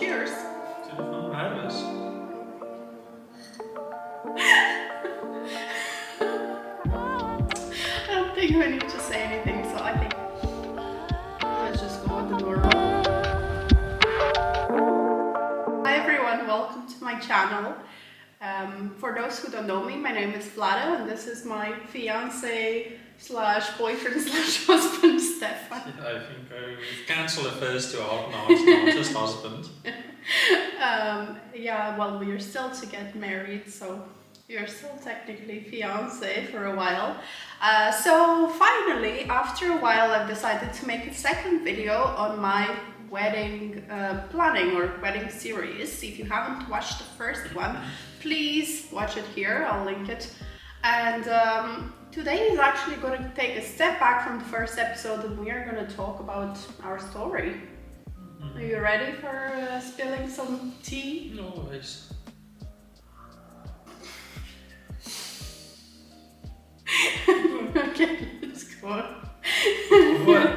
Cheers. To the fun habits. I don't think we need to say anything, so I think let's just go with the normal. Hi everyone, welcome to my channel. For those who don't know me, my name is Vlada and this is my fiance slash boyfriend slash husband, Stefan. Yeah, I think we've cancelled the first two out now, it's not just husband. Yeah, well, we're still to get married, so you're still technically fiance for a while. So finally, after a while, I've decided to make a second video on my wedding planning or wedding series. If you haven't watched the first one, please watch it here, I'll link it. And today is actually going to take a step back from the first episode and we are going to talk about our story. Are you ready for spilling some tea? Always. Okay, let's go. What?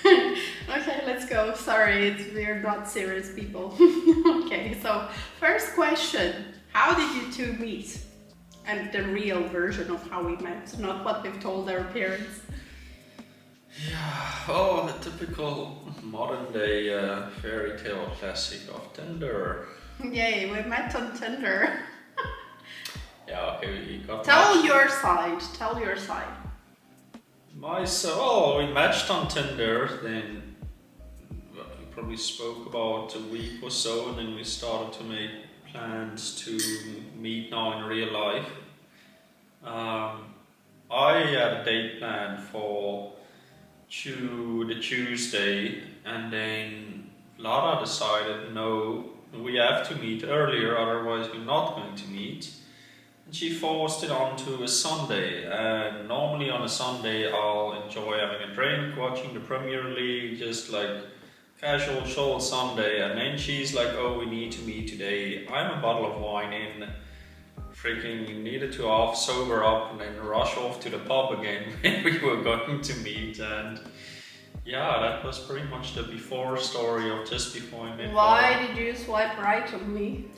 Okay, let's go. Sorry, we're not serious people. Okay, so first question. How did you two meet? And the real version of how we met, not what we've told our parents. Yeah, a typical modern day fairy tale classic of Tinder. Yay, we met on Tinder. Yeah, okay, we got Tell your side, tell your side. We matched on Tinder, then we probably spoke about a week or so, and then we started to make plans to meet now in real life. I had a date planned for the Tuesday, and then Lara decided no, we have to meet earlier, otherwise we're not going to meet. And she forced it on to a Sunday, and normally on a Sunday I'll enjoy having a drink, watching the Premier League, just like casual short Sunday, and then she's like, oh, we need to meet today. I'm a bottle of wine in, freaking needed to half sober up and then rush off to the pub again when we were going to meet. And yeah, that was pretty much the before story of just before I met. Why did you swipe right on me?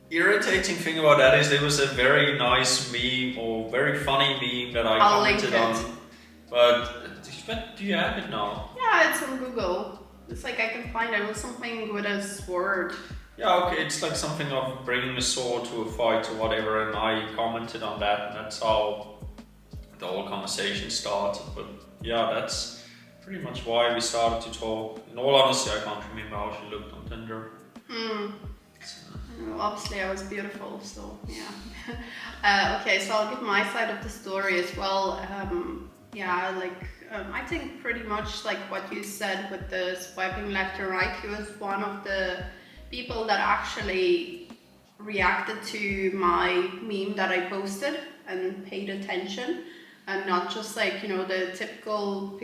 Irritating thing about that is there was a very nice meme or very funny meme that I commented on. But do you have it now? Yeah, it's on Google. It's like I can find it. It was something with a sword. Yeah, okay, it's like something of bringing a sword to a fight or whatever, and I commented on that, and that's how the whole conversation started. But yeah, that's pretty much why we started to talk. In all honesty, I can't remember how she looked on Tinder. Obviously I was beautiful, so yeah. Okay, so I'll give my side of the story as well. I think pretty much like what you said with the swiping left and right. He was one of the people that actually reacted to my meme that I posted and paid attention, and not just like, you know, the typical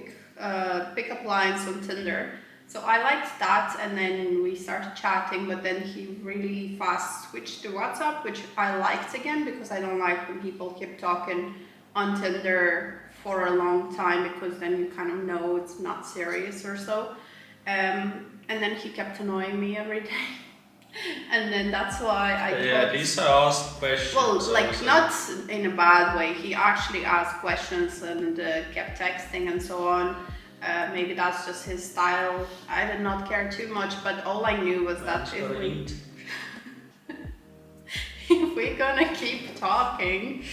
pickup lines on Tinder. So I liked that, and then we started chatting, but then he really fast switched to WhatsApp, which I liked again, because I don't like when people keep talking on Tinder for a long time, because then you kind of know it's not serious or so. And then he kept annoying me every day. And then that's why at least I asked questions. Well, like not in a bad way. He actually asked questions and kept texting and so on. Maybe that's just his style. I did not care too much, but all I knew was that if we're gonna keep talking,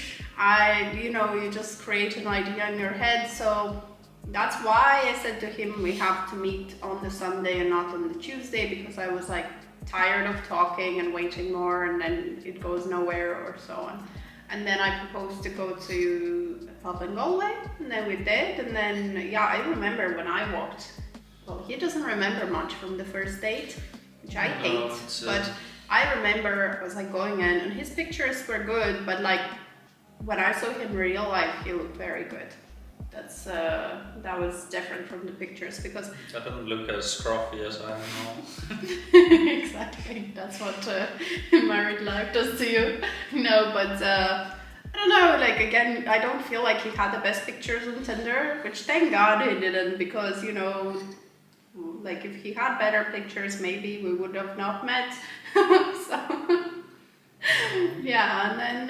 you just create an idea in your head. So that's why I said to him, we have to meet on the Sunday and not on the Tuesday, because I was like tired of talking and waiting more, and then it goes nowhere or so on. And then I proposed to go to a pub in Galway, and then we did, and then I remember when I walked. Well, he doesn't remember much from the first date, which I hate, but I remember I was like going in, and his pictures were good, but like when I saw him in real life, he looked very good. That was different from the pictures, because that doesn't look as scruffy as I know. Exactly, that's what married life does to you. No, but I don't know, like again, I don't feel like he had the best pictures on Tinder, which thank God he didn't, because like if he had better pictures, maybe we would have not met. So yeah, and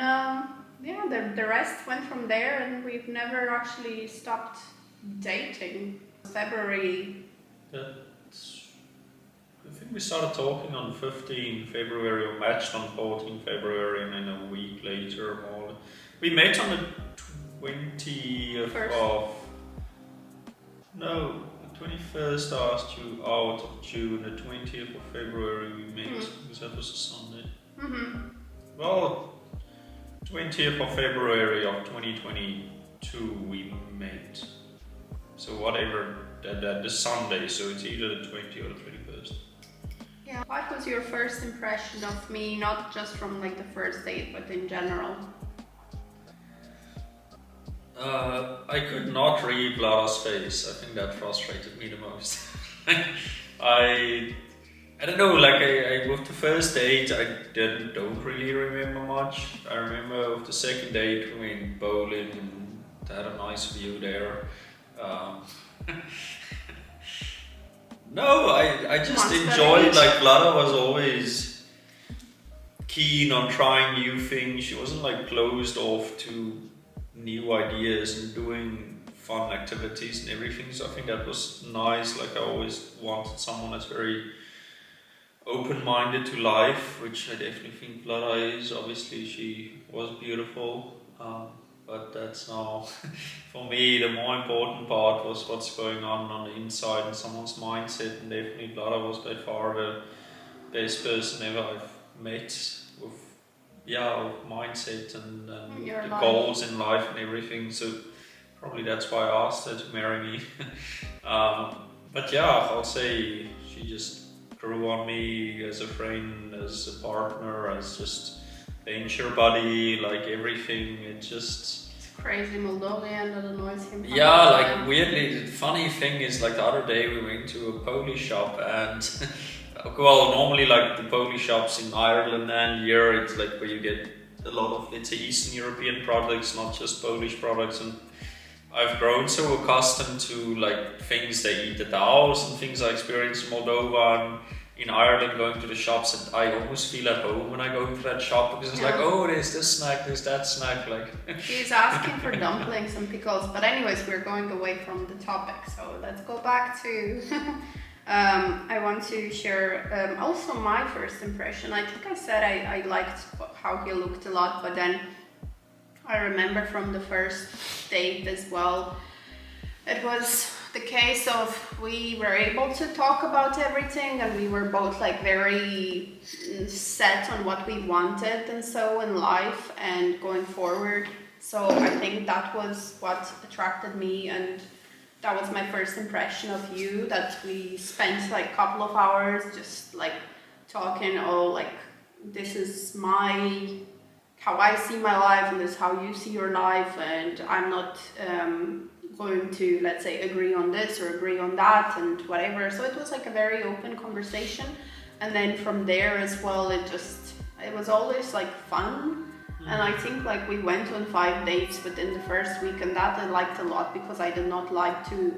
then the rest went from there, and we've never actually stopped dating. February. That's, I think we started talking on 15 February or matched on 14 February, and then a week later, more. We met on the 20th of. No, the 21st I asked you out of June, the 20th of February we met, because that was a Sunday. Well, 20th of February of 2022 we met. So whatever, the Sunday, so it's either the 20th or the 21st. Yeah. What was your first impression of me, not just from like the first date, but in general? I could not read Lara's face. I think that frustrated me the most. I don't know, like with the first date I don't really remember much. I remember with the second date we went bowling and had a nice view there. No, I just enjoyed, like Lara was always keen on trying new things. She wasn't like closed off to new ideas and doing fun activities and everything, so I think that was nice. Like I always wanted someone that's very open-minded to life, which I definitely think Lara is. Obviously she was beautiful, but that's now for me the more important part was what's going on the inside and someone's mindset, and definitely Lara was by far the best person ever I've met with mindset and the goals in life and everything. So probably that's why I asked her to marry me. But yeah, I'll say she just grew on me as a friend, as a partner, as just venture buddy, like everything. It's crazy Moldovan that annoys him. Yeah, like weirdly, the funny thing is, like the other day we went to a Polish shop and well, normally like the Polish shops in Ireland and here, it's like where you get a lot of, let's say, Eastern European products, not just Polish products. And I've grown so accustomed to like things they eat at the house and things I experienced in Moldova and in Ireland, going to the shops, that I almost feel at home when I go to that shop, because it's like, oh, there's this snack, there's that snack, like. He's asking for dumplings and pickles, but anyways, we're going away from the topic, so let's go back to. I want to share also my first impression. I think I said I liked how he looked a lot, but then I remember from the first date as well, it was the case of we were able to talk about everything, and we were both like very set on what we wanted and so in life and going forward. So I think that was what attracted me, and that was my first impression of you, that we spent like a couple of hours just like talking, like this is how I see my life and this is how you see your life, and I'm not going to, let's say, agree on this or agree on that and whatever. So it was like a very open conversation, and then from there as well, it was always like fun. And I think like we went on 5 dates within the first week, and that I liked a lot, because I did not like to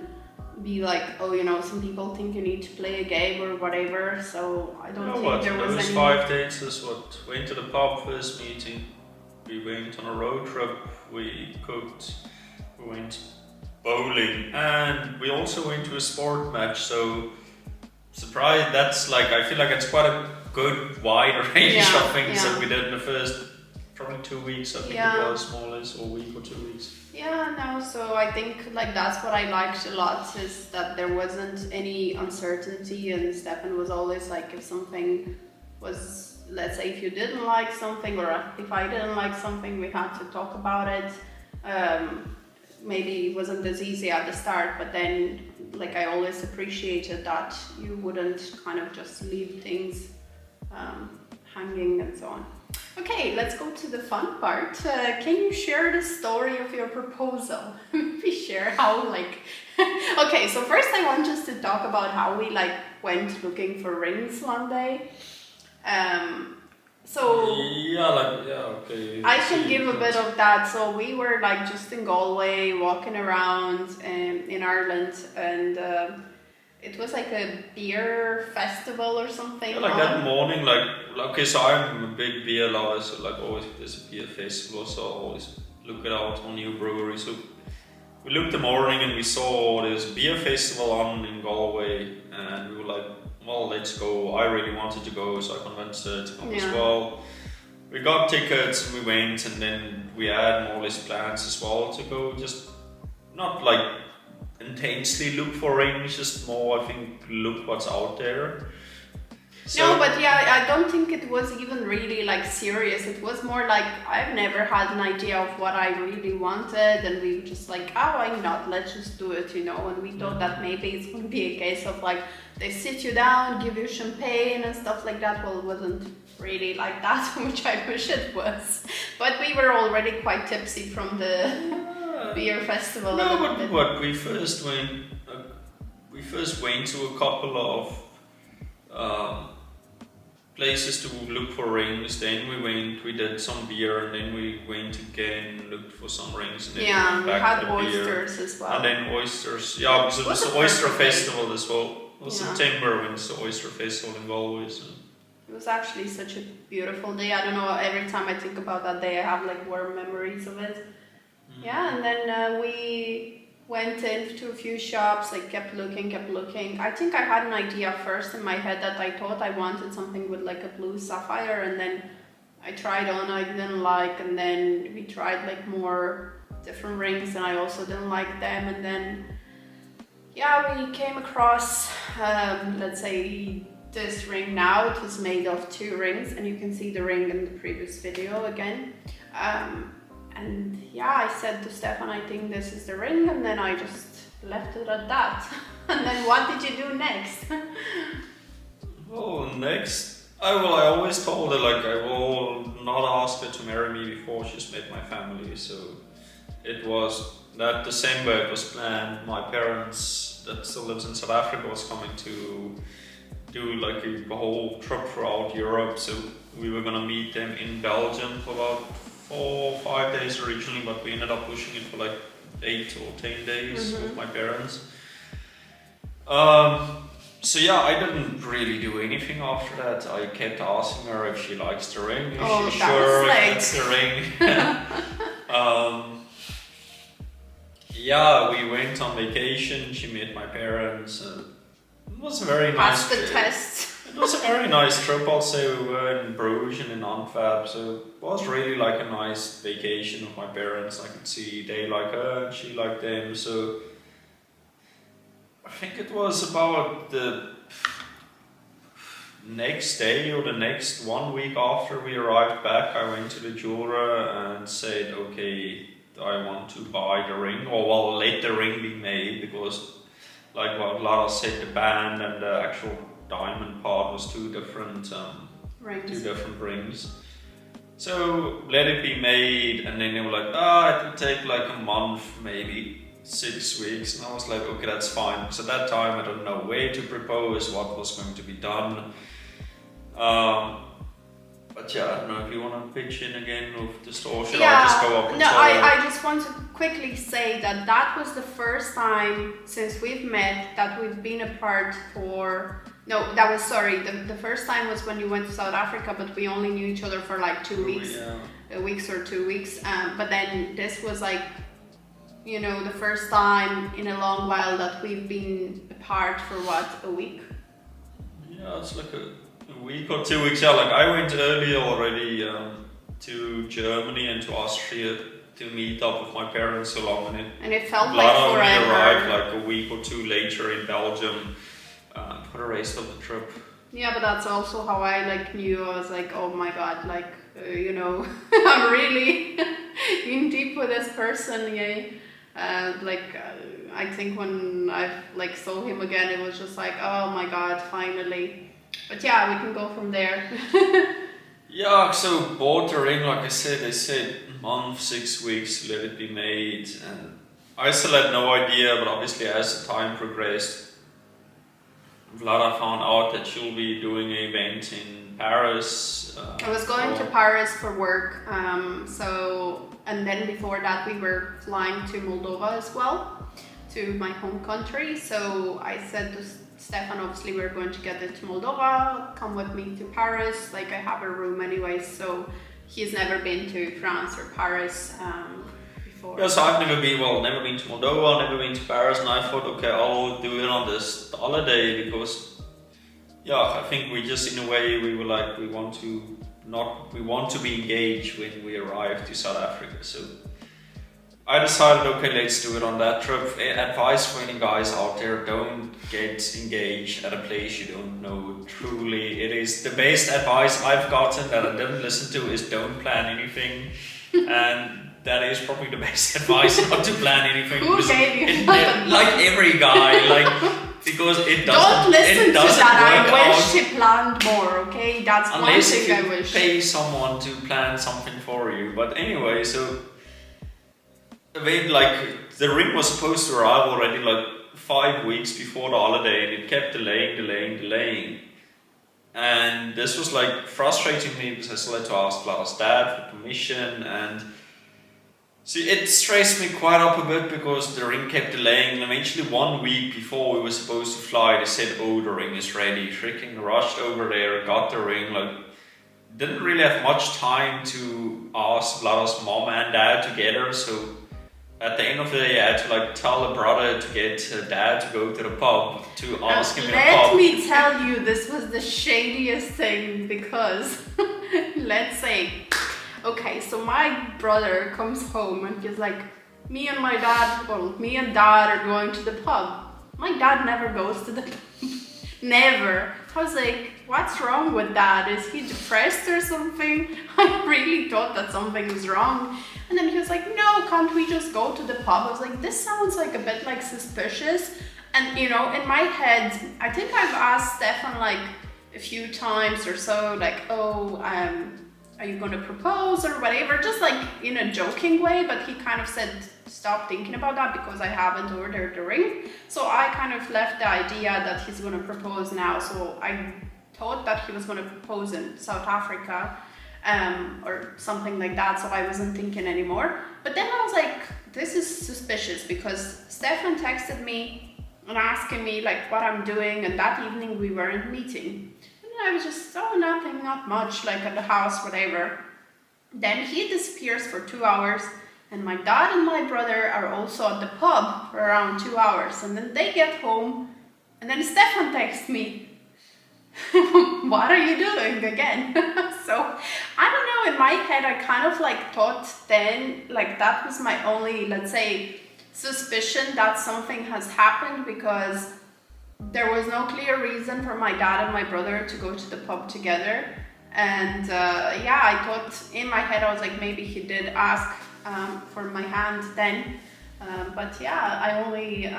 be like, some people think you need to play a game or whatever. So I don't think there was those any. 5 dates is what went to the pub first meeting. We went on a road trip. We cooked. We went bowling, and we also went to a sport match. So surprised. That's like, I feel like it's quite a good wide range of things that we did in the first. Probably 2 weeks, I think it was, more or less, or a week or 2 weeks. Yeah, no, so I think like that's what I liked a lot, is that there wasn't any uncertainty, and Stefan was always like, if something was, let's say if you didn't like something, or if I didn't like something, we had to talk about it. Maybe it wasn't as easy at the start, but then like I always appreciated that you wouldn't kind of just leave things hanging and so on. Okay, let's go to the fun part. Can you share the story of your proposal? Maybe share how okay, so first I want us to talk about how we went looking for rings one day. Okay. I can give a bit of that. So we were just in Galway, walking around in Ireland, and it was like a beer festival or something. Yeah, like that morning, okay, so I'm a big beer lover, so like always if there's a beer festival, so I always look it out on new breweries. So we looked the morning and we saw this beer festival on in Galway, and we were like, well, let's go. I really wanted to go, so I convinced her to come as well. We got tickets and we went, and then we had more or less plans as well to go, just not like intensely look for rings, just more I think look what's out there. So, no, but yeah, I don't think it was even really like serious. It was more like I've never had an idea of what I really wanted, and we were just like, oh, why not? Let's just do it, you know. And we thought that maybe it's going to be a case of like they sit you down, give you champagne and stuff like that. Well, it wasn't really like that, which I wish it was. But we were already quite tipsy from the beer festival. No, but what we first went to a couple of places to look for rings. Then we did some beer, and then we went again, looked for some rings, and then we went back to the oysters beer. as well. And then oysters, because it was the oyster festival as well. It was September when it's the oyster festival in Galway. So. It was actually such a beautiful day. I don't know, every time I think about that day I have like warm memories of it. Yeah, and then we went into a few shops, like kept looking. I think I had an idea first in my head that I thought I wanted something with like a blue sapphire, and then I tried on, I didn't like, and then we tried like more different rings and I also didn't like them, and then we came across, let's say, this ring now. It was made of 2 rings, and you can see the ring in the previous video again. And I said to Stefan, I think this is the ring, and then I just left it at that. And then what did you do next? Oh, next? I always told her like I will not ask her to marry me before she's met my family. So it was that December, it was planned. My parents that still lives in South Africa was coming to do like a whole trip throughout Europe. So we were gonna meet them in Belgium for about 4 or 5 days originally, but we ended up pushing it for like 8 or 10 days with my parents. So I didn't really do anything after that. I kept asking her if she likes the ring, if she's sure if that's the ring. We went on vacation, she met my parents. It was a very nice trip. Passed the test. It was a very nice trip. I'll say we were in Bruges and in Antwerp, so it was really like a nice vacation with my parents. I could see they like her and she liked them. So I think it was about the next day or the next 1 week after we arrived back, I went to the jeweler and said, okay, I want to buy the ring, or let the ring be made, because like what Lara said, the band and the actual diamond part was 2 different rings. So let it be made, and then they were like, it will take like a month, maybe 6 weeks, and I was like, okay, that's fine. Because at that time I don't know where to propose, what was going to be done. But I don't know if you want to pitch in again with the store. Should I just go up and tell her? I just want to quickly say that was the first time since we've met that we've been apart for... No, the first time was when you went to South Africa, but we only knew each other for like 2 weeks. A week or 2 weeks. But then this was like, the first time in a long while that we've been apart for a week? Yeah, it's like a week or 2 weeks. Like I went earlier already to Germany and to Austria to meet up with my parents so long, and it felt like forever. We arrived like a week or 2 later in Belgium for the rest of the trip. Yeah, but that's also how I knew. I was like, oh my god, I'm really in deep with this person. I think when I saw him again, it was just like, oh my god, finally. But we can go from there. So bought the ring, like I said, they said month, 6 weeks, let it be made. And I still had no idea, but obviously as the time progressed, Vlada found out that she'll be doing an event in Paris. I was going to Paris for work, and then before that we were flying to Moldova as well. to my home country. So I said to Stefan, obviously we're going together to Moldova, come with me to Paris, like I have a room anyway, so he's never been to France or Paris before. Yeah, so I've never been to Moldova, never been to Paris, and I thought, okay, I'll do it on this holiday because, yeah, I think we just in a way we were like, we want to be engaged when we arrive to South Africa. So I decided, okay, let's do it on that trip. Advice for any guys out there, don't get engaged at a place you don't know. Truly, it is the best advice I've gotten that I didn't listen to is don't plan anything. And that is probably the best advice, not to plan anything. Who gave you that? Like every guy, because it doesn't. Don't listen it doesn't to that. work I wish out. she planned more. Okay, that's Unless one thing I you wish. pay someone to plan something for you. But anyway, so the ring was supposed to arrive already 5 weeks before the holiday, and it kept delaying. And this was frustrating me because I still had to ask Lara's dad for permission, and see, it stressed me quite up a bit because the ring kept delaying, and eventually 1 week before we were supposed to fly, they said, oh, the ring is ready. Freaking rushed over there, got the ring, didn't really have much time to ask Lara's mom and dad together, so at the end of the day, I had to tell a brother to get dad to go to the pub to ask him in a pub. Let me tell you, this was the shadiest thing because, let's say, okay, so my brother comes home and he's like, me and dad are going to the pub. My dad never goes to the pub. Never. I was like, what's wrong with dad? Is he depressed or something? I really thought that something was wrong. And then he was like, no, can't we just go to the pub? I was like, this sounds a bit suspicious. And in my head, I think I've asked Stefan a few times or so, are you going to propose or whatever? Just in a joking way, but he kind of said, stop thinking about that because I haven't ordered the ring. So I kind of left the idea that he's going to propose now. So I thought that he was going to propose in South Africa. Or something like that, so I wasn't thinking anymore. But then I was like, this is suspicious because Stefan texted me and asking me what I'm doing, and that evening we weren't meeting. And I was just, nothing, not much, at the house, whatever. Then he disappears for 2 hours, and my dad and my brother are also at the pub for around 2 hours, and then they get home, and then Stefan texts me, what are you doing again? So I don't know, in my head I kind of thought then that was my only, let's say, suspicion that something has happened because there was no clear reason for my dad and my brother to go to the pub together. And I thought in my head I was like, maybe he did ask for my hand then. But yeah, I only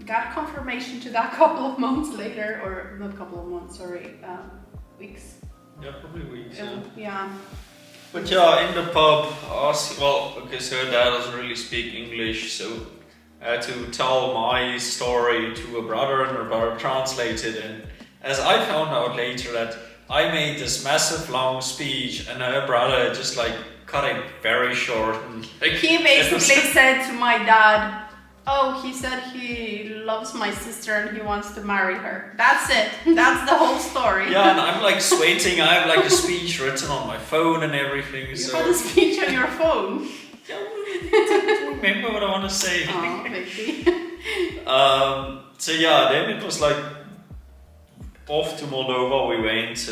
got confirmation to that couple of months later, or not couple of months, sorry, weeks. Yeah, probably weeks. Yeah. But yeah, in the pub, because her dad doesn't really speak English, so I had to tell my story to a brother, and her brother translated. And as I found out later, that I made this massive long speech, and her brother just cut it very short. And, he basically said to my dad, oh, he said he loves my sister and he wants to marry her. That's it. That's the whole story. Yeah, and I'm sweating. I have a speech written on my phone and everything. You had a speech on your phone? Yeah, I don't remember what I want to say. Oh, maybe. So yeah, then it was off to Moldova we went.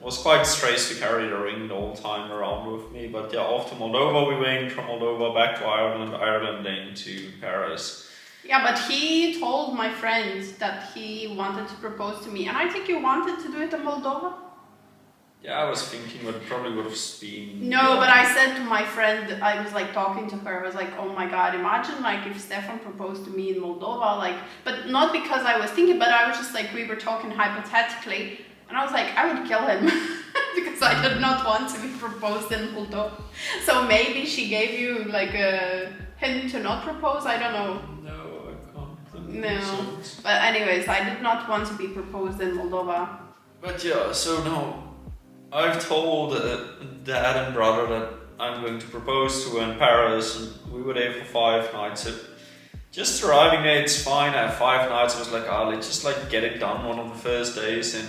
Was quite stressed to carry the ring the whole time around with me, but yeah, off to Moldova we went, from Moldova back to Ireland then to Paris. Yeah, but he told my friend that he wanted to propose to me, and I think you wanted to do it in Moldova? Yeah, I was thinking, but it probably would have been... No, but I said to my friend, I was talking to her, I was like, oh my god, imagine if Stefan proposed to me in Moldova, but not because I was thinking, but I was just we were talking hypothetically. And I was like, I would kill him because I did not want to be proposed in Moldova. So maybe she gave you a hint to not propose, I don't know. No, I can't. No, but anyways, I did not want to be proposed in Moldova. But yeah, so no, I've told dad and brother that I'm going to propose to her in Paris, and we were there for 5 nights. just arriving there, it's fine. I have 5 nights. I was like, let's just like get it done one of the first days, and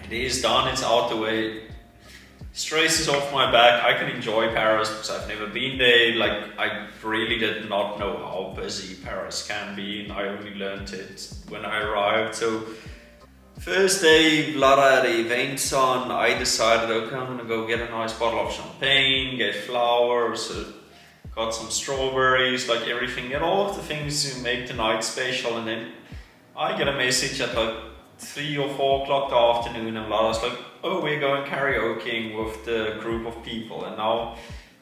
it is done. It's out the way. Stress is off my back. I can enjoy Paris because I've never been there. Like, I really did not know how busy Paris can be, and I only learned it when I arrived. So first day, a lot of the events on. I decided, okay, I'm gonna go get a nice bottle of champagne, get flowers, got some strawberries, like everything, get all of the things to make the night special. And then I get a message at like 3 or 4 o'clock the afternoon, and Lara's like, oh, we're going karaokeing with the group of people. And now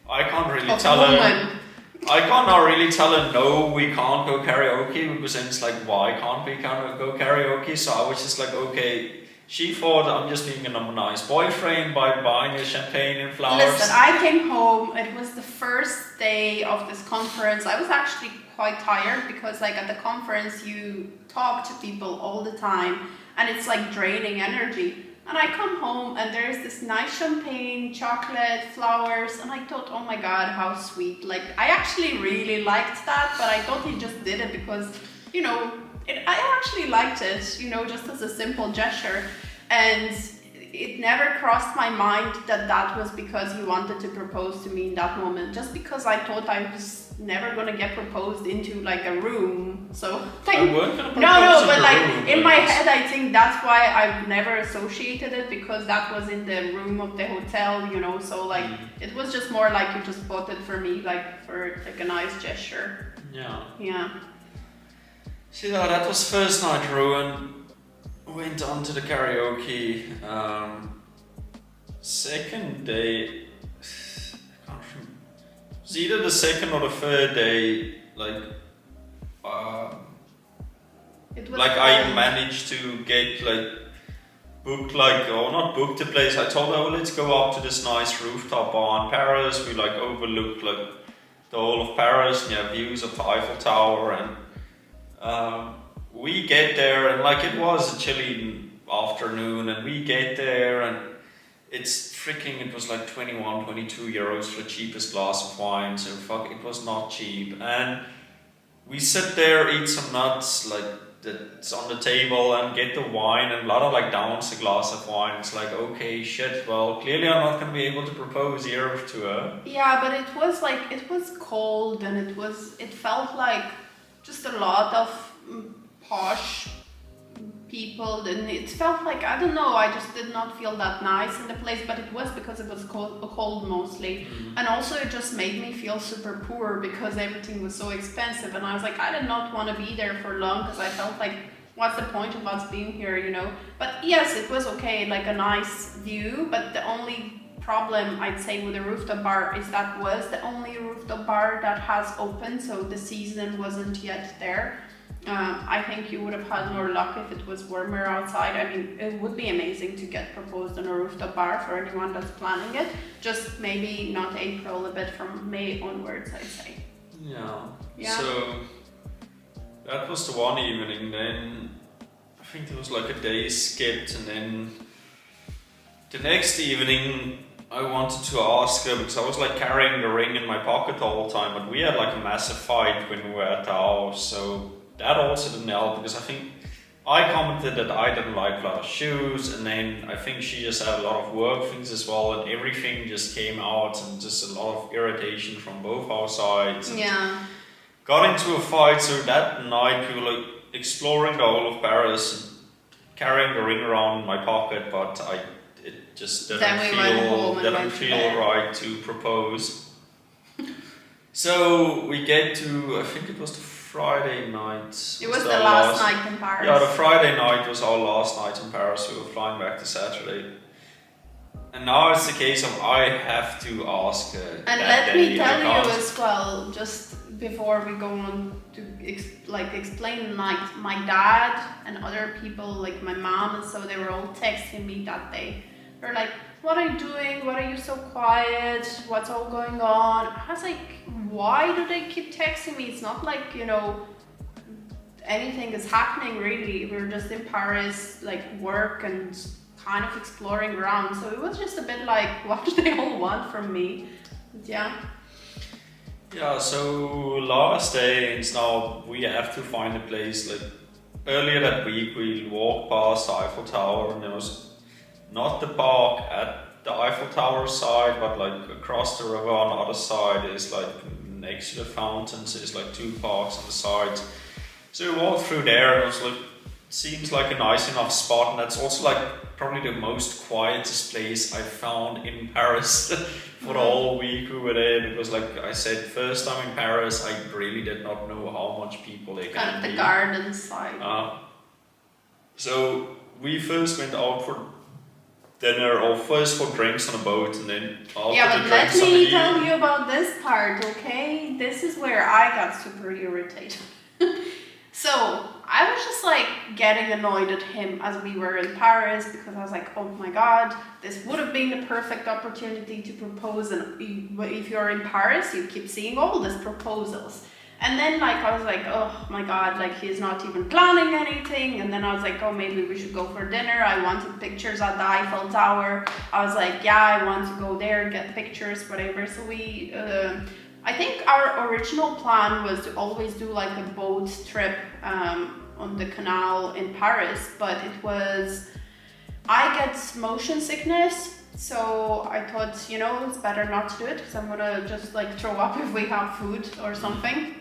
I can't really tell her. I can't now really tell her, no, we can't go karaoke, because then it's like, why can't we go karaoke? So I was just like, okay. She thought I'm just being a nice boyfriend by buying her champagne and flowers. Listen, I came home. It was the first day of this conference. I was actually quite tired because, like, at the conference you talk to people all the time, and it's like draining energy. And I come home and there's this nice champagne, chocolate, flowers, and I thought, oh my god, how sweet. Like, I actually really liked that, but I thought he just did it because, you know, I actually liked it, you know, just as a simple gesture. And it never crossed my mind that that was because he wanted to propose to me in that moment. Just because I thought I was never gonna get proposed into like a room. So like, I weren't gonna propose no, but like room, in my head, I think that's why I've never associated it, because that was in the room of the hotel, you know. So like it was just more like you just bought it for me, like for like a nice gesture. Yeah. Yeah. See, that was first night ruined. Went on to the karaoke. Second day, I can't remember. It was either the second or the third day. Like, I managed to get booked or not booked the place. I told her, oh, let's go up to this nice rooftop bar in Paris. We overlooked the whole of Paris, and you have views of the Eiffel Tower. And we get there, and it was a chilly afternoon, and we get there, and it was 21, 22 euros for the cheapest glass of wine. So it was not cheap. And we sit there, eat some nuts that's on the table, and get the wine, and Lara downs a glass of wine. It's like, okay, shit, well, clearly I'm not gonna be able to propose here to her. Yeah, but it was cold, and it felt like just a lot of posh people, and it felt like, I don't know, I just did not feel that nice in the place, but it was because it was cold mostly. And also it just made me feel super poor because everything was so expensive, and I was like, I did not want to be there for long, because I felt like, what's the point of us being here, you know? But yes, it was okay, a nice view, but the only problem I'd say with the rooftop bar is that was the only rooftop bar that has opened, so the season wasn't yet there. I think you would have had more luck if it was warmer outside. I mean, it would be amazing to get proposed on a rooftop bar for anyone that's planning it. Just maybe not April, a bit from May onwards, I'd say. Yeah. So that was the one evening. Then I think there was a day skipped, and then the next evening I wanted to ask her, because I was carrying the ring in my pocket the whole time, but we had a massive fight when we were at the house. So that also didn't help, because I think I commented that I didn't like Lara's shoes, and then I think she just had a lot of work things as well, and everything just came out, and just a lot of irritation from both our sides. Yeah. Got into a fight, so that night we were exploring the whole of Paris, and carrying the ring around in my pocket, but it just didn't feel right to propose. So we get to, I think it was the Friday night. It was the last night in Paris. Yeah, the Friday night was our last night in Paris. We were flying back to Saturday. And now it's the case of I have to ask her. And let me tell you as well, just before we go on to explain, my dad and other people, my mom, and so they were all texting me that day. They're like, what are you doing? Why are you so quiet? What's all going on? I was like, why do they keep texting me? It's not anything is happening really. We're just in Paris, work and kind of exploring around. So it was just a bit what do they all want from me? But yeah. Yeah, so last day, and now we have to find a place. Like earlier that week, we walked past the Eiffel Tower, and there was not the park at the Eiffel Tower side, but like across the river on the other side is like next to the fountains. There's like two parks on the sides. So we walked through there, and it was like seems like a nice enough spot, and that's also like probably the most quietest place I found in Paris for the whole week we were there. Because, like I said, first time in Paris, I really did not know how much people they Kind can of be. the garden side. So we first went out for dinner, or first for drinks on a boat, and then after Yeah, the but let drinks on me the tell you about this part, okay? This is where I got super irritated. So I was just like getting annoyed at him as we were in Paris, because I was like, oh my god, this would have been the perfect opportunity to propose. And if you're in Paris, you keep seeing all these proposals. And then like I was like, oh my god, like he's not even planning anything. And then I was like, oh, maybe we should go for dinner. I wanted pictures at the Eiffel Tower. I was like, yeah, I want to go there, get pictures, whatever. So we I think our original plan was to always do like a boat trip on the canal in Paris, but it was, I get motion sickness, so I thought, it's better not to do it, because I'm gonna just like throw up if we have food or something.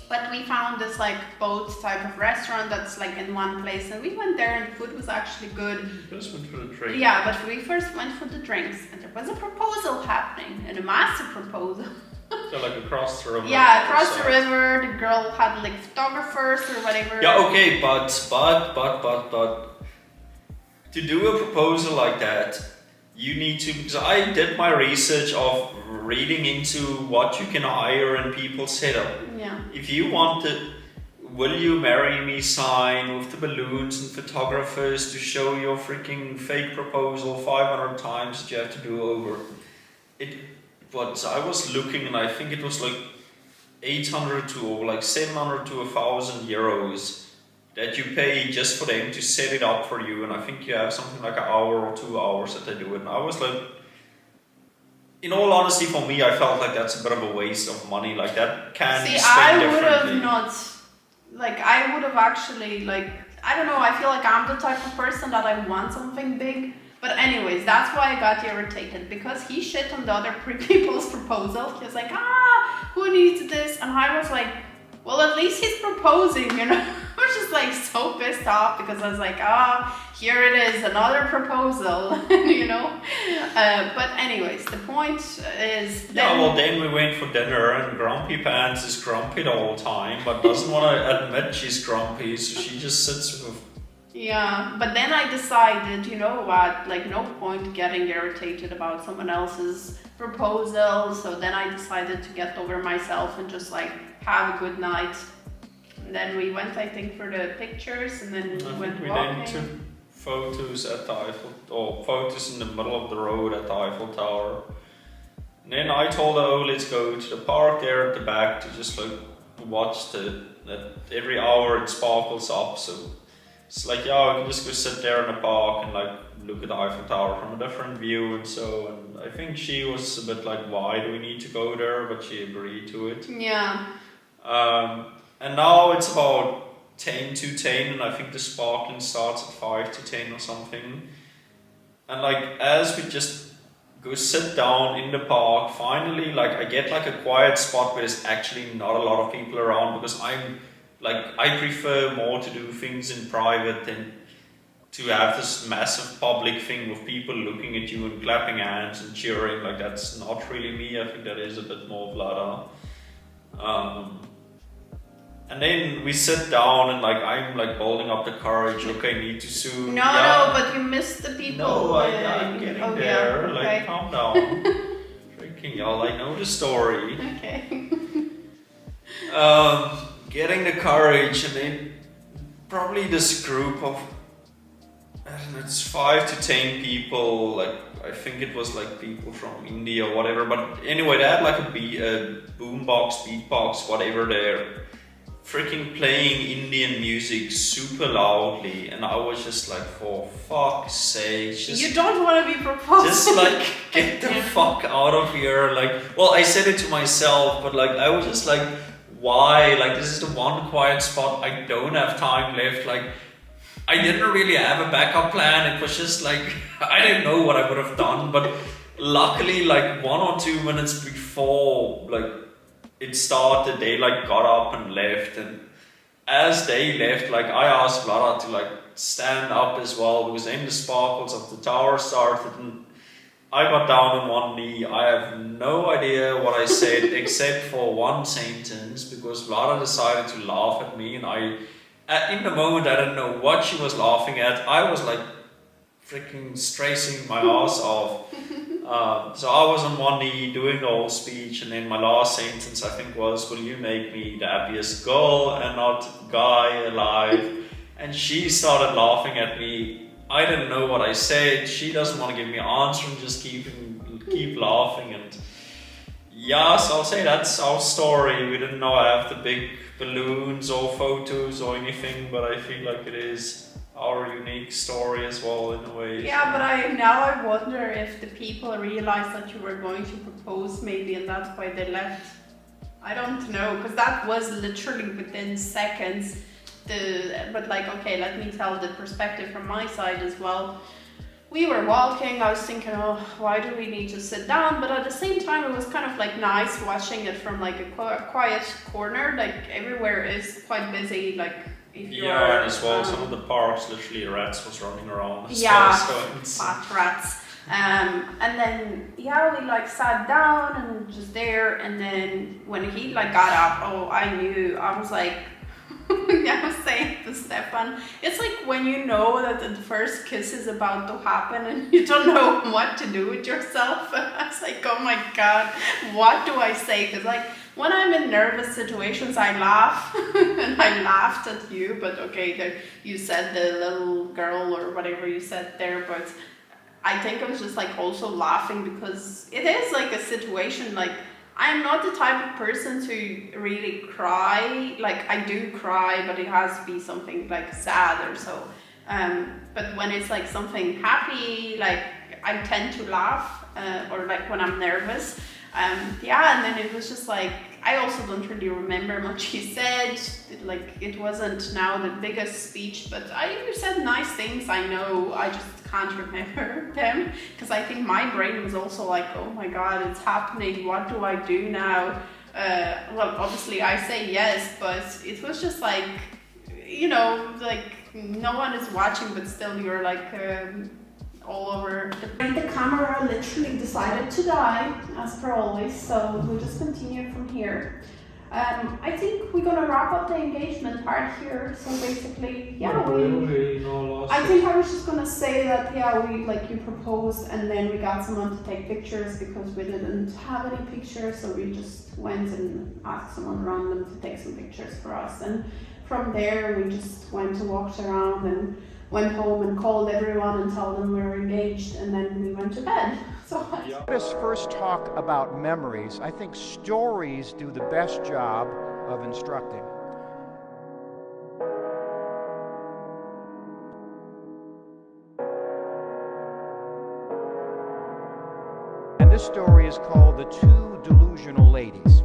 But we found this like boat type of restaurant that's like in one place, and we went there and the food was actually good. First went for the drink. Yeah, but we first went for the drinks, and there was a proposal happening, and a massive proposal. So like across the river. Yeah, across the river, the girl had like photographers or whatever. Yeah, okay, but to do a proposal like that, you need to, because I did my research of reading into what you can hire and people set up. Yeah. If you wanted, will you marry me sign with the balloons and photographers to show your freaking fake proposal 500 times that you have to do over. But I was looking, and I think it was like 800 to, or like 700 to 1,000 euros that you pay just for them to set it up for you. And I think you have something like an hour or 2 hours that they do it. And I was like, in all honesty, for me, I felt like that's a bit of a waste of money. Like that can be spent differently. I would have not, like I would have actually, like, I don't know, I feel like I'm the type of person that I want something big. But anyways, that's why I got irritated, because he shit on the other people's proposal. He was like, who needs this? And I was like, well, at least he's proposing, I was just like so pissed off, because I was like, here it is, another proposal, But anyways, the point is... Then we went for dinner, and Grumpy Pants is grumpy the whole time, but doesn't want to admit she's grumpy, so she just sits with... Yeah, but then I decided, you know what, like no point getting irritated about someone else's proposal. So then I decided to get over myself and just like have a good night. And then we went, I think, for the pictures, and then we went walking. Then took photos at the Eiffel, or photos in the middle of the road at the Eiffel Tower. And then I told her, oh, let's go to the park there at the back to just like watch that every hour it sparkles up. So it's like, yeah, I can just go sit there in the park and like look at the Eiffel Tower from a different view and so. And I think she was a bit like, why do we need to go there? But she agreed to it. Yeah. And now it's about 10 to 10, and I think the sparkling starts at 5 to 10 or something. And like, as we just go sit down in the park, finally, like I get like a quiet spot where there's actually not a lot of people around, because I prefer more to do things in private than to have this massive public thing with people looking at you and clapping hands and cheering. Like, that's not really me. I think that is a bit more Vlada. And then we sit down, and like I'm like building up the courage. Okay, need to soon. No, but you missed the people. No, I'm getting there. Yeah. Okay. Like, calm down. Freaking y'all, I know the story. Okay. Getting the courage, and then probably this group of, I don't know, it's 5 to 10 people. Like, I think it was like people from India or whatever. But anyway, they had like a boombox, beatbox, whatever there. freaking playing Indian music super loudly, and I was just like, for fuck's sake, just, you don't want to be proposed. just like get the fuck out of here. Like, well, I said it to myself, but like I was just like, why? Like, this is the one quiet spot. I don't have time left. Like, I didn't really have a backup plan. It was just like I didn't know what I would have done, but luckily, like 1 or 2 minutes before like it started, they like got up and left, and as they left, like I asked Vlada to like stand up as well, because then the sparkles of the tower started, and I got down on one knee. I have no idea what I said except for one sentence, because Vlada decided to laugh at me, and in the moment I didn't know what she was laughing at. I was like freaking stressing my ass off. So I was on one knee doing the whole speech, and then my last sentence I think was, will you make me the happiest girl and not guy alive? And she started laughing at me. I didn't know what I said. She doesn't want to give me an answer and just keep laughing. And yeah, so I'll say that's our story. We didn't know I have the big balloons or photos or anything, but I feel like it is our unique story as well in a way. Yeah, but I wonder if the people realized that you were going to propose maybe, and that's why they left. I don't know, because that was literally within seconds. But like, okay, let me tell the perspective from my side as well. We were walking, I was thinking, oh, why do we need to sit down? But at the same time, it was kind of like nice watching it from like a quiet corner. Like everywhere is quite busy, like if you're... Yeah, and as well, some of the parks, literally rats was running around. Yeah, fat rats. And then, yeah, we like sat down and just there. And then when he like got up, oh, I knew, I was like, I was saying to Stefan, it's like when you know that the first kiss is about to happen and you don't know what to do with yourself. I was like, oh my God, what do I say? Because like when I'm in nervous situations, I laugh and I laughed at you, but okay, you said the little girl or whatever you said there, but I think I was just like also laughing because it is like a situation like I'm not the type of person to really cry. Like I do cry, but it has to be something like sad or so. But when it's like something happy, like I tend to laugh, or like when I'm nervous. Yeah, and then it was just like, I also don't really remember much he said. It wasn't now the biggest speech, but you said nice things, I know, I just can't remember them, because I think my brain was also like, oh my God, it's happening, what do I do now? Well, obviously I say yes, but it was just like, you know, like no one is watching, but still you're like all over. The camera literally decided to die, as per always, so we'll just continue from here. I think we're gonna wrap up the engagement part here. So basically, yeah, I think I was just gonna say that, yeah, you proposed and then we got someone to take pictures because we didn't have any pictures, so we just went and asked someone random to take some pictures for us, and from there we just went and walked around and went home and called everyone and told them we were engaged, and then we went to bed. So let us first talk about memories. I think stories do the best job of instructing. And this story is called The Two Delusional Ladies.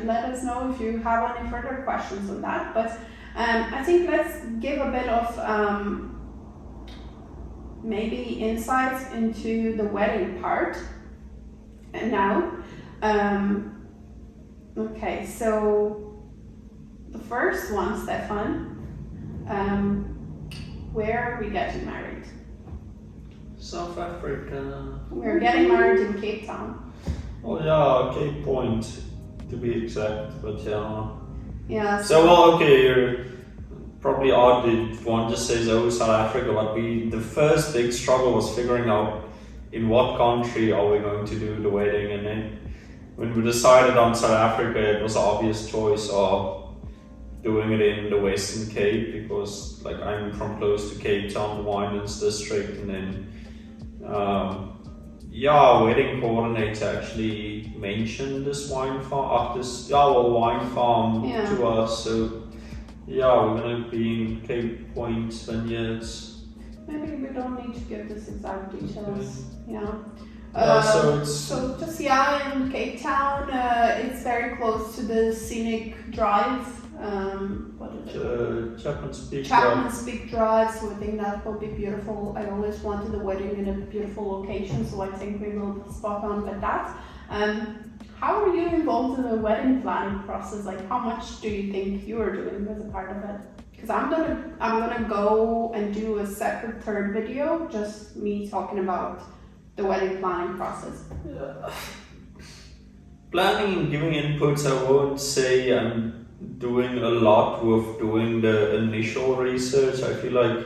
Let us know if you have any further questions on that, but I think let's give a bit of maybe insights into the wedding part now. Okay, so the first one, Stefan, where are we getting married? South Africa. We're getting married in Cape Town. Oh yeah, Cape Point to be exact, but yeah. Yeah. So well, okay, probably odd if one just says, oh, South Africa, but the first big struggle was figuring out in what country are we going to do the wedding, and then when we decided on South Africa, it was an obvious choice of doing it in the Western Cape, because like I'm from close to Cape Town, the Winelands district, and then our wedding coordinator actually mentioned this wine farm, wine farm to us. So we're gonna be in Cape Point Vineyards. Maybe we don't need to give this exact details. So just in Cape Town, it's very close to the scenic drive. What is it? Chapman's Peak Drive. So I think that will be beautiful. I always wanted a wedding in a beautiful location, so I think we will be spot on with that. How are you involved in the wedding planning process? Like, how much do you think you are doing as a part of it? Because I'm gonna go and do a separate third video, just me talking about the wedding planning process. Planning and giving inputs, I won't say I'm doing a lot with doing the initial research. I feel like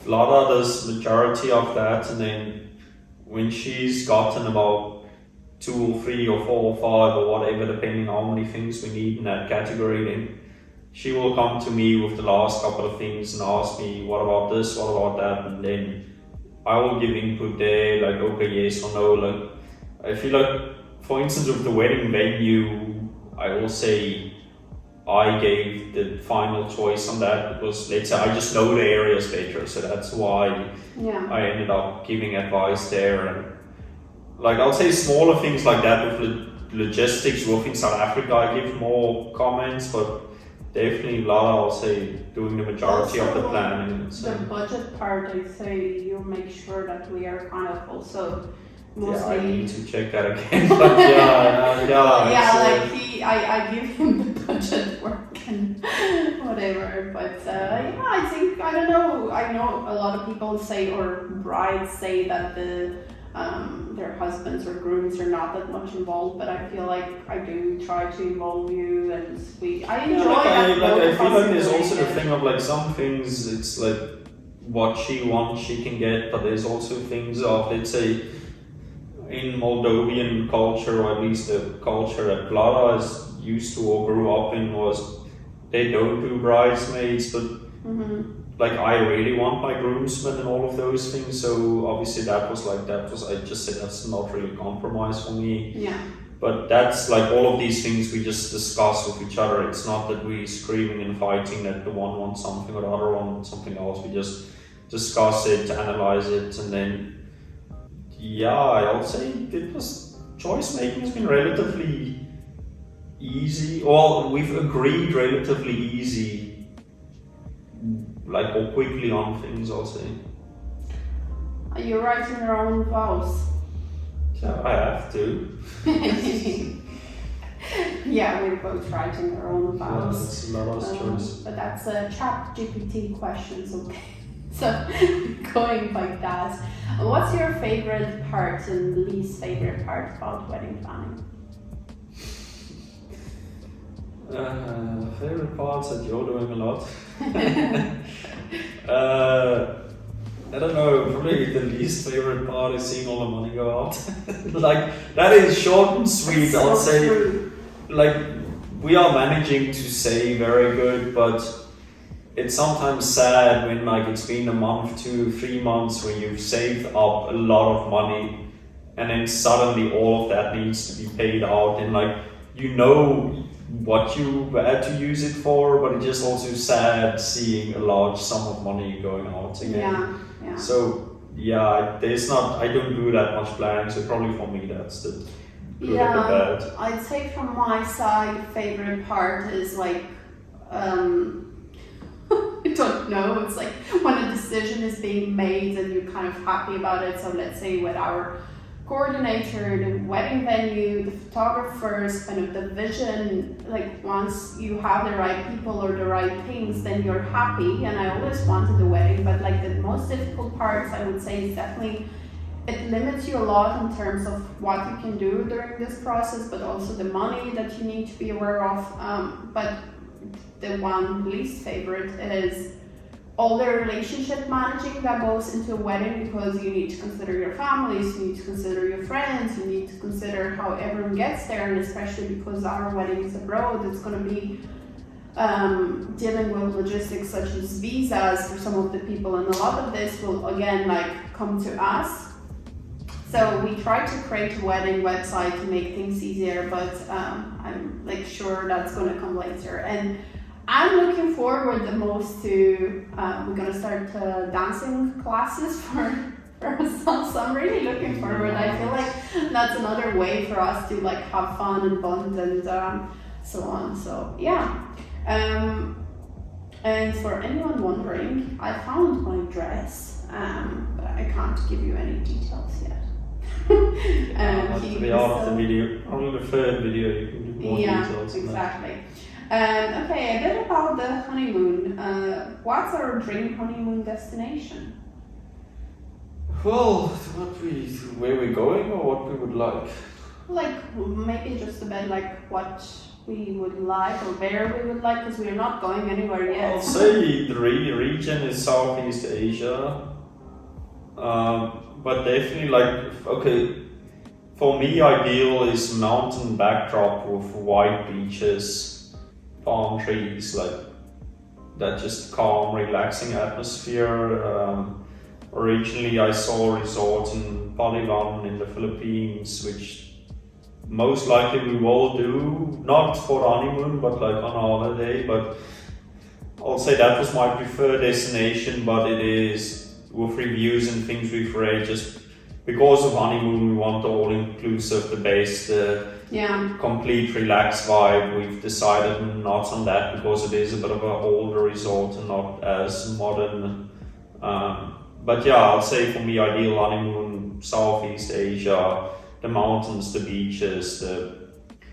Lara does majority of that, and then when she's gotten about 2 or 3 or 4 or 5 or whatever, depending on how many things we need in that category, then she will come to me with the last couple of things and ask me, what about this, what about that, and then I will give input there, like, okay, yes or no. Like, I feel like, for instance, with the wedding venue, I will say I gave the final choice on that, because let's say I just know the areas better, so that's why I ended up giving advice there. And like, I'll say smaller things like that with logistics within South Africa, I give more comments, but definitely Lara, I'll say, doing the majority of the planning. The budget part, I say you make sure that we are kind of also mostly... Yeah, I need to check that again, but I give him the budget work and whatever, but I think, I don't know, I know a lot of people say, or brides say that their husbands or grooms are not that much involved, but I feel like I do try to involve you, and I enjoy that. I feel like there's also the thing of like some things, it's like what she wants she can get, but there's also things of, let's say, in Moldovan culture, or at least the culture that Lara is used to or grew up in, was they don't do bridesmaids, but like I really want my groomsmen and all of those things, so obviously I just said that's not really compromise for me. Yeah. But that's like all of these things we just discuss with each other. It's not that we screaming and fighting that the one wants something or the other one wants something else. We just discuss it, analyze it, and then I would say choice making has been relatively easy. Well, we've agreed relatively easy, like, or quickly on things, I'll say. Are you writing your own vows? Yeah, I have to. Yeah, we're both writing our own vows. That's Lara's choice. But that's a ChatGPT questions, okay? So, going like that. What's your favorite part and least favorite part about wedding planning? Favorite parts that you're doing a lot. I don't know, probably the least favorite part is seeing all the money go out. Like, that is short and sweet, so I'll say. True. Like, we are managing to save very good, but it's sometimes sad when like it's been a month, 2, 3 months where you've saved up a lot of money, and then suddenly all of that needs to be paid out, and like, you know what you had to use it for, but it's just also sad seeing a large sum of money going out again. Yeah. So I don't do that much planning, so probably for me that's the good and the bad. I'd say from my side, favorite part is like, I don't know, it's like when a decision is being made and you're kind of happy about it. So let's say with our coordinator, the wedding venue, the photographers, kind of the vision, like once you have the right people or the right things, then you're happy. And I always wanted a wedding, but like the most difficult parts I would say is definitely it limits you a lot in terms of what you can do during this process, but also the money that you need to be aware of. But the one least favorite is all the relationship managing that goes into a wedding, because you need to consider your families, you need to consider your friends, you need to consider how everyone gets there, and especially because our wedding is abroad, it's going to be dealing with logistics such as visas for some of the people, and a lot of this will again come to us. So we try to create a wedding website to make things easier, but I'm sure that's going to come later. And I'm looking forward the most to we're going to start dancing classes for us. So I'm really looking forward. I feel like that's another way for us to have fun and bond and so on. So yeah. And for anyone wondering, I found my dress, but I can't give you any details yet. To be out of the video, only the third video you can do more details. Exactly. Okay, a bit about the honeymoon. What's our dream honeymoon destination? Well, where we're going or what we would like? Maybe just a bit what we would like or where we would like, because we're not going anywhere yet. I'll say the region is Southeast Asia. But definitely for me ideal is mountain backdrop with white beaches, palm trees, that just calm, relaxing atmosphere. Originally I saw a resort in Palawan in the Philippines, which most likely we will do, not for honeymoon, but on a holiday. But I'll say that was my preferred destination, but it is, with reviews and things we've read, just because of honeymoon, we want the all-inclusive, the base, the complete relaxed vibe. We've decided not on that because it is a bit of an older resort and not as modern. But yeah, I'll say for me, ideal honeymoon, Southeast Asia, the mountains, the beaches,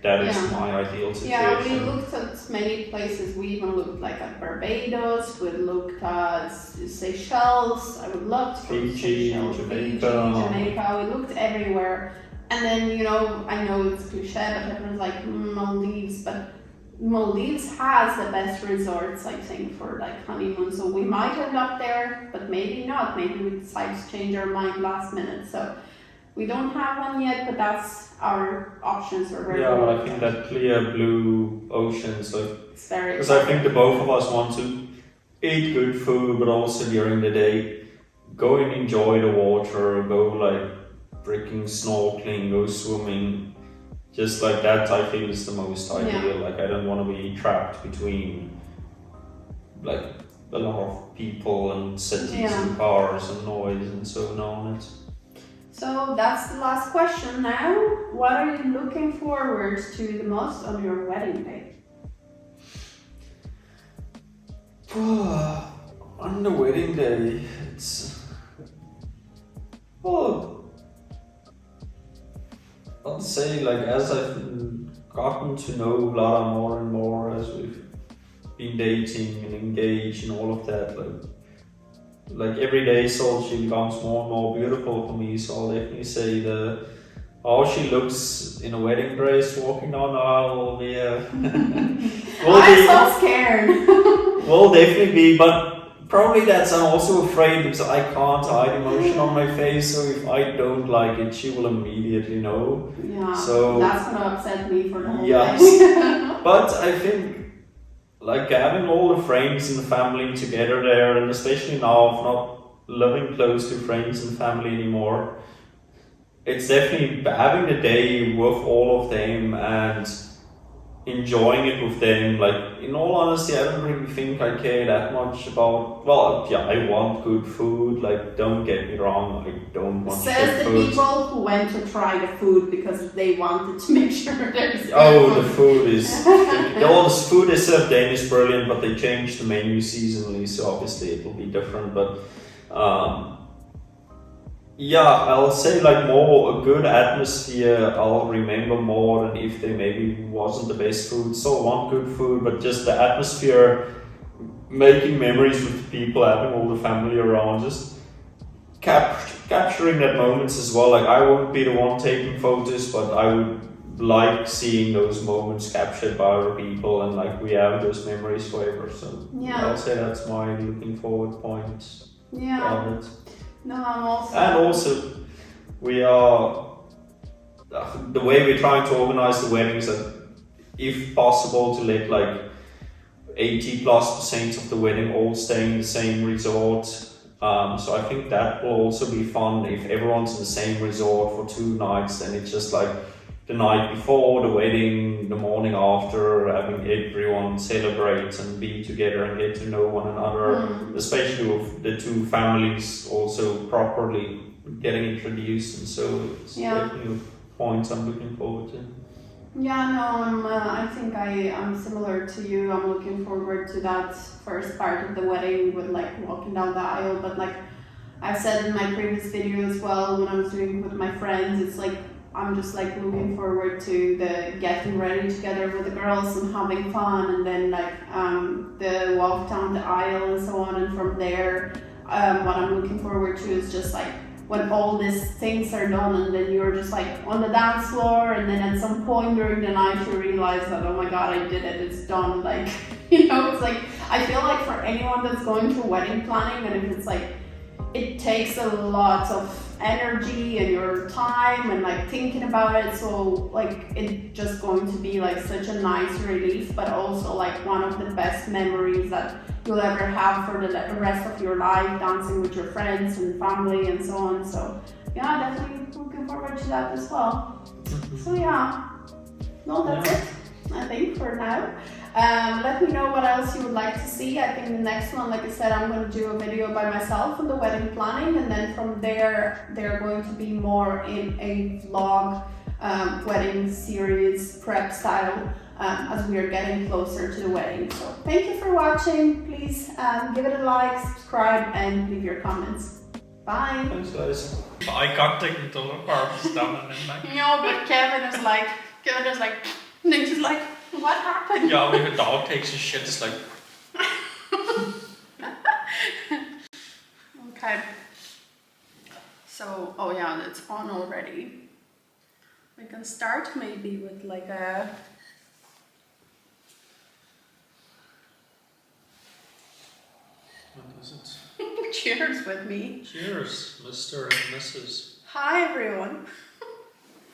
that is my ideal situation. Yeah, we looked at many places. We even looked at Barbados, we looked at Seychelles. I would love to go to Seychelles, Jamaica. We looked everywhere. And then, I know it's cliche, but everyone's like, Maldives. But Maldives has the best resorts, I think, for honeymoon. So we might end up there, but maybe not. Maybe we decide to change our mind last minute. So we don't have one yet, but that's our options. But I think that clear blue ocean, because I think the both of us want to eat good food, but also during the day go and enjoy the water, go freaking snorkeling, go swimming, just that. I feel is the most ideal. I don't want to be trapped between a lot of people and cities and cars and noise and so on. So that's the last question now. What are you looking forward to the most on your wedding day? On the wedding day, it's... I'll say as I've gotten to know Lara more and more as we've been dating and engaged and all of that, every day she becomes more and more beautiful for me. So I'll definitely say how she looks in a wedding dress walking down the aisle. I'm so scared. Will definitely be, but probably I'm also afraid because I can't hide emotion on my face. So if I don't like it, she will immediately know. Yeah. So that's gonna upset me for the whole day. But I think having all the friends and the family together there, and especially now of not living close to friends and family anymore, it's definitely having the day with all of them and enjoying it with them. In all honesty, I don't really think I care that much about, I want good food, don't get me wrong, I don't want Says the food. people who went to try the food because they wanted to make sure there's the food is... all the food they serve then is brilliant, but they change the menu seasonally, so obviously it will be different, but I'll say more a good atmosphere I'll remember more than if they maybe wasn't the best food. So I want good food, but just the atmosphere, making memories with people, having all the family around, just capturing that moments as well. I won't be the one taking photos, but I would like seeing those moments captured by other people, and like we have those memories forever. So Yeah. I'll say that's my looking forward point Yeah. of it. No, I'm also. And also, we are the way we're trying to organize the weddings that, if possible, to let like 80+% of the wedding all stay in the same resort. So I think that will also be fun if everyone's in the same resort for 2 nights. Then it's just like the night before the wedding, the morning after, having everyone celebrate and be together and get to know one another, especially with the two families also properly getting introduced. And so it's definitely a point I'm looking forward to. Yeah, no, I think I'm similar to you. I'm looking forward to that first part of the wedding with like walking down the aisle. But like I've said in my previous video as well, when I was doing it with my friends, it's like I'm just like looking forward to the getting ready together with the girls and having fun, and then like the walk down the aisle and so on. And from there, what I'm looking forward to is just like when all these things are done, and then you're just like on the dance floor, and then at some point during the night you realize that, oh my god, I did it, it's done. Like, you know, it's like, I feel like for anyone that's going through wedding planning, and if it's like, it takes a lot of energy and your time and like thinking about it, so like it's just going to be like such a nice relief, but also like one of the best memories that you'll ever have for the rest of your life, dancing with your friends and family and so on. So yeah, definitely looking forward to that as well. So yeah, no, that's it, I think, for now. Let me know what else you would like to see. I think the next one, like I said, I'm going to do a video by myself on the wedding planning, and then from there, they're going to be more in a vlog wedding series prep style as we are getting closer to the wedding. So thank you for watching. Please give it a like, subscribe, and leave your comments. Bye. Thanks, guys. I got taken to the purpose down and then like. No, but Kevin is like, and then she's like, what happened? Yeah, when the dog takes a shit, it's like. Okay. So, oh yeah, it's on already. We can start maybe with like a. What is it? Cheers with me. Cheers, Mr. and Mrs. Hi everyone.